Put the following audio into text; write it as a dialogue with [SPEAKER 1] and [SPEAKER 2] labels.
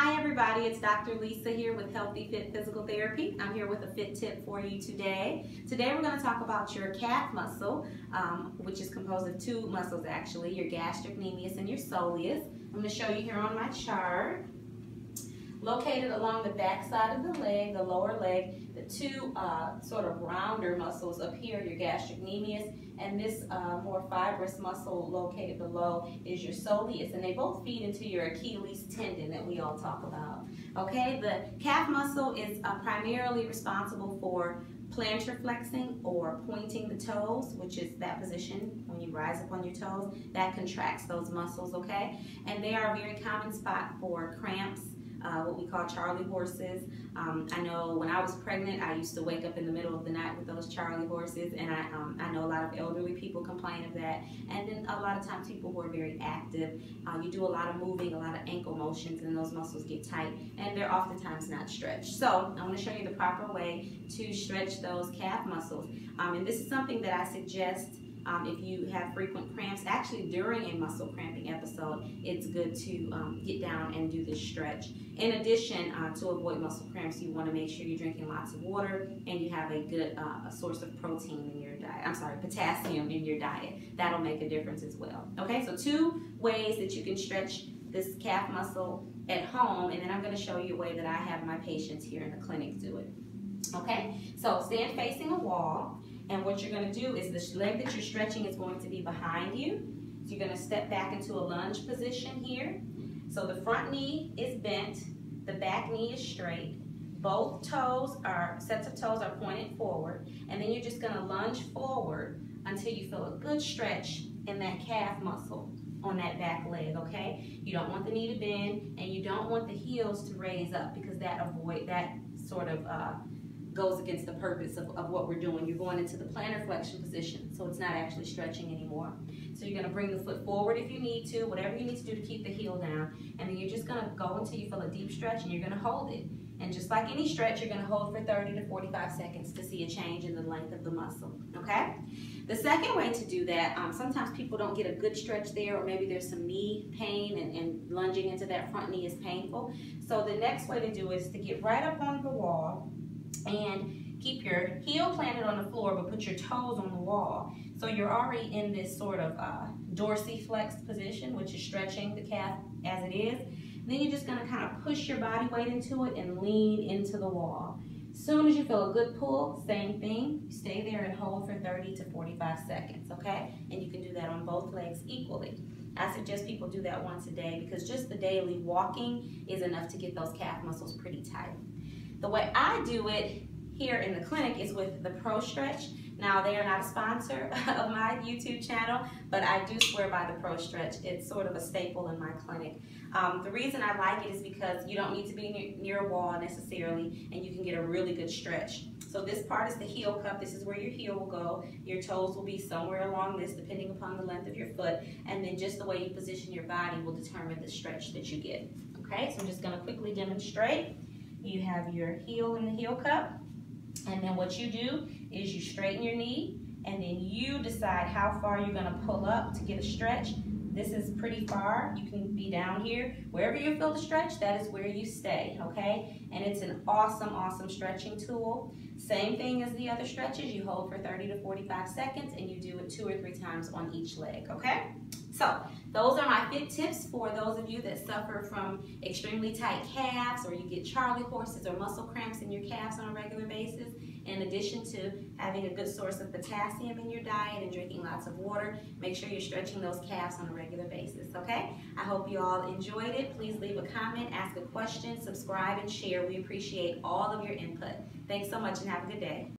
[SPEAKER 1] Hi everybody, it's Dr. Lisa here with Healthy Fit Physical Therapy. I'm here with a fit tip for you today. Today we're going to talk about your calf muscle, which is composed of two muscles actually, your gastrocnemius and your soleus. I'm going to show you here on my chart. Located along the back side of the leg, the lower leg, the two sort of rounder muscles up here, your gastrocnemius, and this more fibrous muscle located below is your soleus, and they both feed into your Achilles tendon that we all talk about. Okay, the calf muscle is primarily responsible for plantar flexing or pointing the toes, which is that position when you rise up on your toes. That contracts those muscles, okay? And they are a very common spot for cramps, what we call Charlie horses. I know when I was pregnant, I used to wake up in the middle of the night with those Charlie horses, and I know a lot of elderly people complain of that. And then a lot of times people who are very active, you do a lot of moving, a lot of ankle motions, and those muscles get tight, and they're oftentimes not stretched. So I want to show you the proper way to stretch those calf muscles. And this is something that I suggest if you have frequent cramps. Actually, during a muscle cramping episode, it's good to get down and do this stretch. In addition, to avoid muscle cramps, you want to make sure you're drinking lots of water and you have a good source of protein in your diet. I'm sorry, potassium in your diet. That'll make a difference as well. Okay, so two ways that you can stretch this calf muscle at home, and then I'm going to show you a way that I have my patients here in the clinic do it. Okay, so stand facing a wall. And what you're going to do is the leg that you're stretching is going to be behind you. So you're going to step back into a lunge position here. So the front knee is bent, the back knee is straight. Both sets of toes are pointed forward. And then you're just going to lunge forward until you feel a good stretch in that calf muscle on that back leg, okay? You don't want the knee to bend, and you don't want the heels to raise up, because that sort of goes against the purpose of what we're doing. You're going into the plantar flexion position, so it's not actually stretching anymore. So you're going to bring the foot forward if you need to, whatever you need to do to keep the heel down, and then you're just going to go until you feel a deep stretch, and you're going to hold it. And just like any stretch, you're going to hold for 30 to 45 seconds to see a change in the length of the muscle, okay? The second way to do that, sometimes people don't get a good stretch there, or maybe there's some knee pain and lunging into that front knee is painful. So the next way to do is to get right up on the wall and keep your heel planted on the floor, but put your toes on the wall. So you're already in this sort of dorsiflexed position, which is stretching the calf as it is. Then you're just going to kind of push your body weight into it and lean into the wall. As soon as you feel a good pull, same thing, you stay there and hold for 30 to 45 seconds, okay? And you can do that on both legs equally. I suggest people do that once a day, because just the daily walking is enough to get those calf muscles pretty tight. The way I do it here in the clinic is with the Pro Stretch. Now, they are not a sponsor of my YouTube channel, but I do swear by the Pro Stretch. It's sort of a staple in my clinic. The reason I like it is because you don't need to be near a wall necessarily, and you can get a really good stretch. So this part is the heel cup. This is where your heel will go. Your toes will be somewhere along this, depending upon the length of your foot, and then just the way you position your body will determine the stretch that you get. Okay, so I'm just going to quickly demonstrate. You have your heel in the heel cup, and then what you do is you straighten your knee, and then you decide how far you're going to pull up to get a stretch. This is pretty far. You can be down here. Wherever you feel the stretch, that is where you stay, okay? And it's an awesome, awesome stretching tool. Same thing as the other stretches. You hold for 30 to 45 seconds, and you do it 2 or 3 times on each leg, okay? So those are my fit tips for those of you that suffer from extremely tight calves, or you get Charlie horses or muscle cramps in your calves on a regular basis. In addition to having a good source of potassium in your diet and drinking lots of water, make sure you're stretching those calves on a regular basis, okay? I hope you all enjoyed it. Please leave a comment, ask a question, subscribe, and share. We appreciate all of your input. Thanks so much, and have a good day.